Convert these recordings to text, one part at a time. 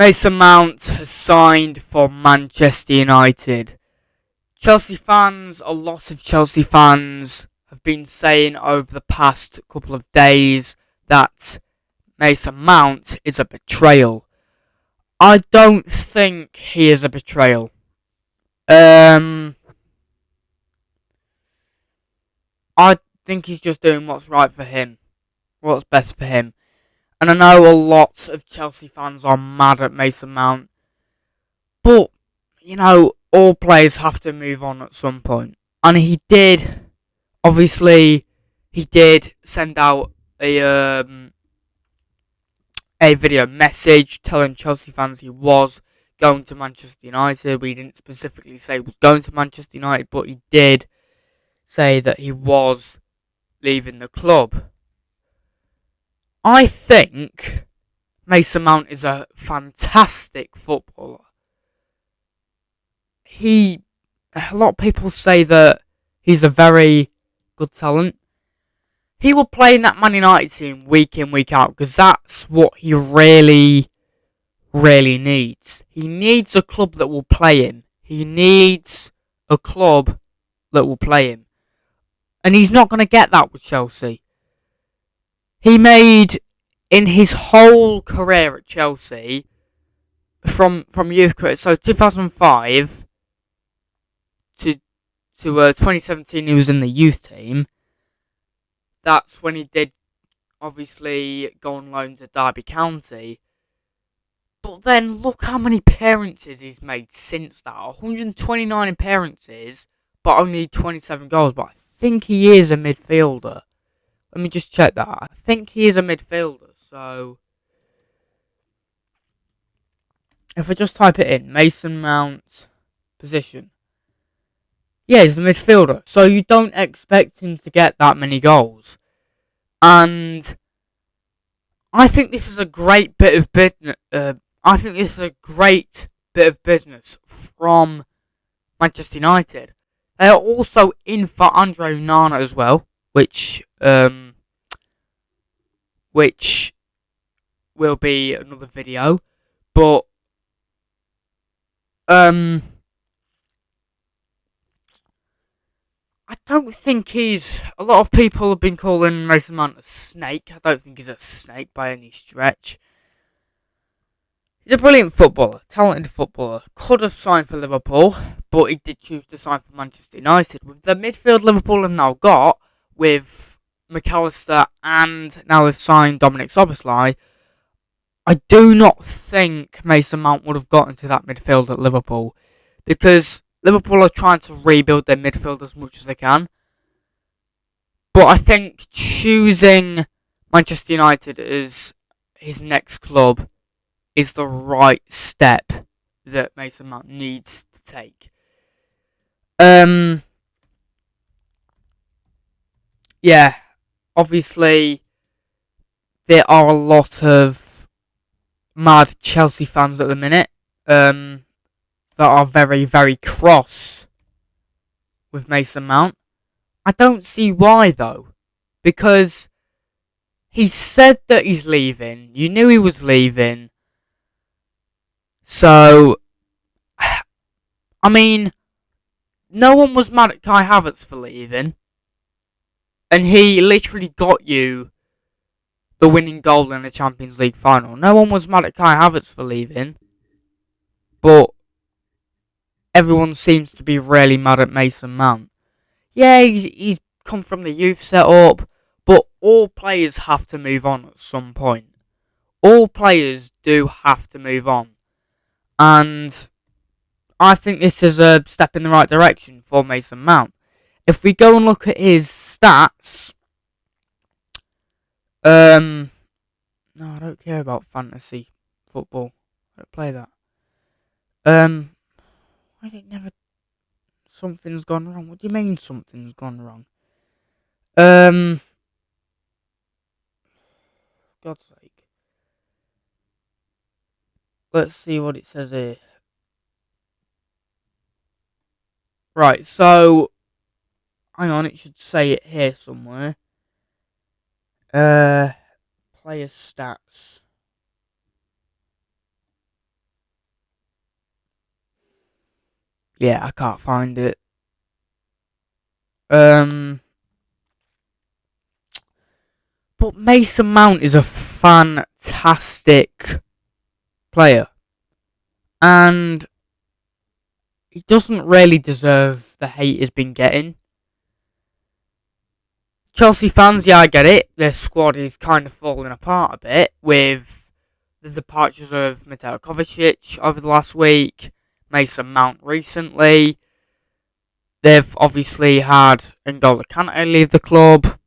Mason Mount has signed for Manchester United. A lot of Chelsea fans have been saying over the past couple of days that Mason Mount is a betrayal. I don't think he is a betrayal. I think he's just doing what's right for him, what's best for him. And I know a lot of Chelsea fans are mad at Mason Mount, but, all players have to move on at some point. And he did, obviously, he did send out a video message telling Chelsea fans he was going to Manchester United. We didn't specifically say he was going to Manchester United, but he did say that he was leaving the club. I think Mason Mount is a fantastic footballer. A lot of people say that he's a very good talent. He will play in that Man United team week in, week out, because that's what he really, really needs. He needs a club that will play him. And he's not going to get that with Chelsea. He made, in his whole career at Chelsea, from youth career, so 2005 to 2017, he was in the youth team. That's when he did, obviously, go on loan to Derby County. But then, look how many appearances he's made since that. 129 appearances, but only 27 goals. But I think he is a midfielder. Let me just check that. I think he is a midfielder. So, if I just type it in, Mason Mount position. Yeah, he's a midfielder. So you don't expect him to get that many goals. And I think this is a great bit of business. From Manchester United. They are also in for Andre Onana as well, which will be another video. But I don't think he's... A lot of people have been calling Mason Mount a snake. I don't think he's a snake by any stretch. He's a brilliant footballer, talented footballer. Could have signed for Liverpool, but he did choose to sign for Manchester United. With the midfield Liverpool have now got, with McAllister and now they've signed Dominic Szoboszlai, I do not think Mason Mount would have got into that midfield at Liverpool, because Liverpool are trying to rebuild their midfield as much as they can. But I think choosing Manchester United as his next club is the right step that Mason Mount needs to take. Yeah, obviously there are a lot of mad Chelsea fans at the minute that are very, very cross with Mason Mount. I don't see why though, because he said that he's leaving. You knew he was leaving. So, I mean, no one was mad at Kai Havertz for leaving. And he literally got you the winning goal in the Champions League final. No one was mad at Kai Havertz for leaving. But everyone seems to be really mad at Mason Mount. Yeah, he's come from the youth setup. But all players have to move on at some point. All players do have to move on. And I think this is a step in the right direction for Mason Mount. If we go and look at his stats, no, I don't care about fantasy football. I don't play that. I think never. Something's gone wrong. What do you mean something's gone wrong? God's sake. Let's see what it says here. Right, so hang on, it should say it here somewhere. Player stats. Yeah, I can't find it. Um, but Mason Mount is a fantastic player, and he doesn't really deserve the hate he's been getting. Chelsea fans, yeah, I get it. Their squad is kind of falling apart a bit with the departures of Mateo Kovacic over the last week, Mason Mount recently. They've obviously had N'Golo Kante leave the club.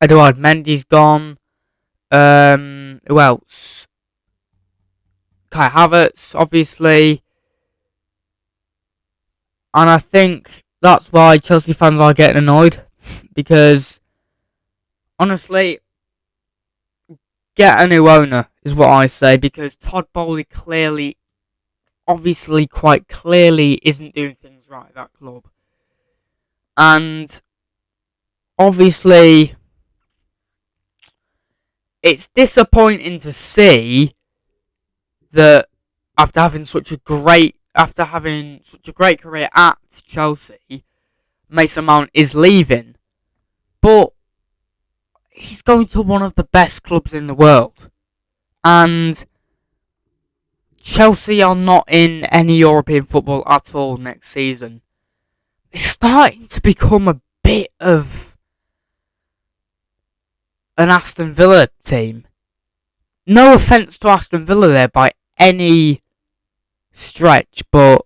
Eduard Mendy's gone. Who else? Kai Havertz, obviously. And I think that's why Chelsea fans are getting annoyed. Because, honestly, get a new owner, is what I say. Because Todd Bowley clearly, obviously, quite clearly, isn't doing things right at that club. And, obviously, it's disappointing to see that after having such a great career at Chelsea, Mason Mount is leaving. But he's going to one of the best clubs in the world. And Chelsea are not in any European football at all next season. It's starting to become a bit of an Aston Villa team. No offence to Aston Villa there by any stretch, but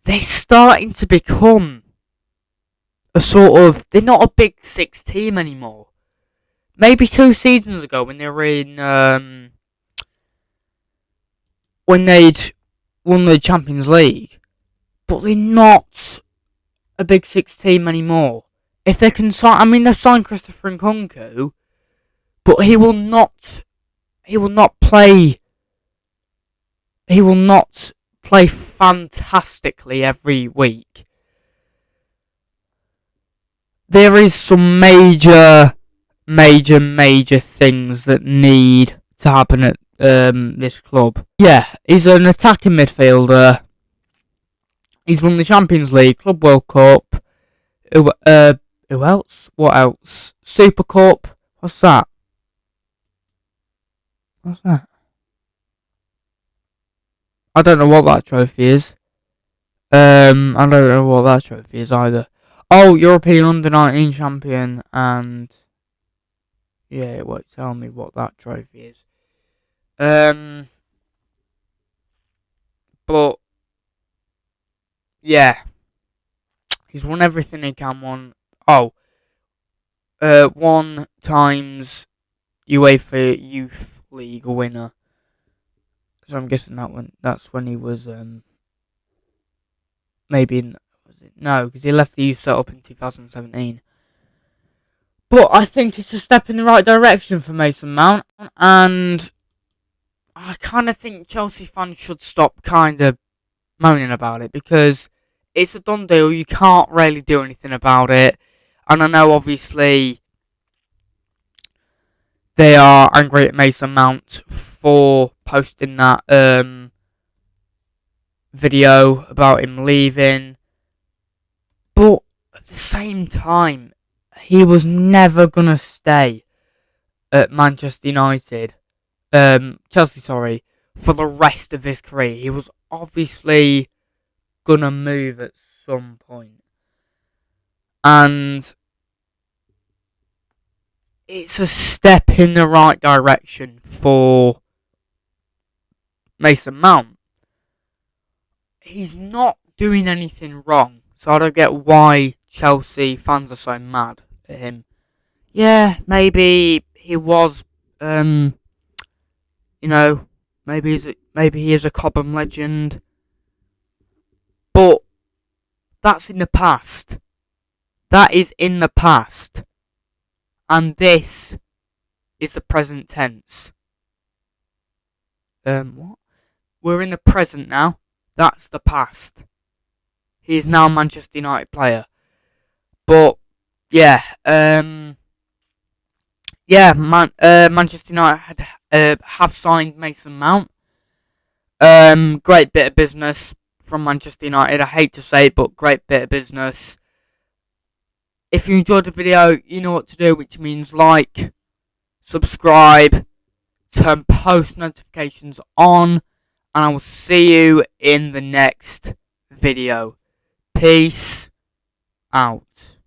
they're starting to become a sort of, they're not a big six team anymore. Maybe 2 seasons ago when they were in, when they'd won the Champions League, but they're not a big six team anymore. If they can sign, I mean, they've signed Christopher Nkunku, but he will not play fantastically every week. There is some major things that need to happen at this club. Yeah, he's an attacking midfielder. He's won the Champions League, Club World Cup. Who else? What else? Super Cup. What's that? I don't know what that trophy is. I don't know what that trophy is either. Oh, European Under-19 champion, and yeah, it won't tell me what that trophy is. But yeah, he's won everything he can. One times UEFA Youth League winner. So I'm guessing that's when he was maybe was it? No, because he left the youth setup in 2017. But I think it's a step in the right direction for Mason Mount, and I kind of think Chelsea fans should stop kind of moaning about it, because it's a done deal. You can't really do anything about it. And I know, obviously, they are angry at Mason Mount for posting that video about him leaving. But at the same time, he was never going to stay at Manchester United. Chelsea, sorry, for the rest of his career. He was obviously going to move at some point. And it's a step in the right direction for Mason Mount. He's not doing anything wrong, so I don't get why Chelsea fans are so mad at him. Yeah, maybe he was, maybe he is a Cobham legend, but that's in the past. That is in the past, and this is the present tense. What? We're in the present now. That's the past. He is now a Manchester United player. But yeah, Manchester United have signed Mason Mount. Great bit of business from Manchester United. I hate to say it, but great bit of business. If you enjoyed the video, you know what to do, which means like, subscribe, turn post notifications on, and I will see you in the next video. Peace out.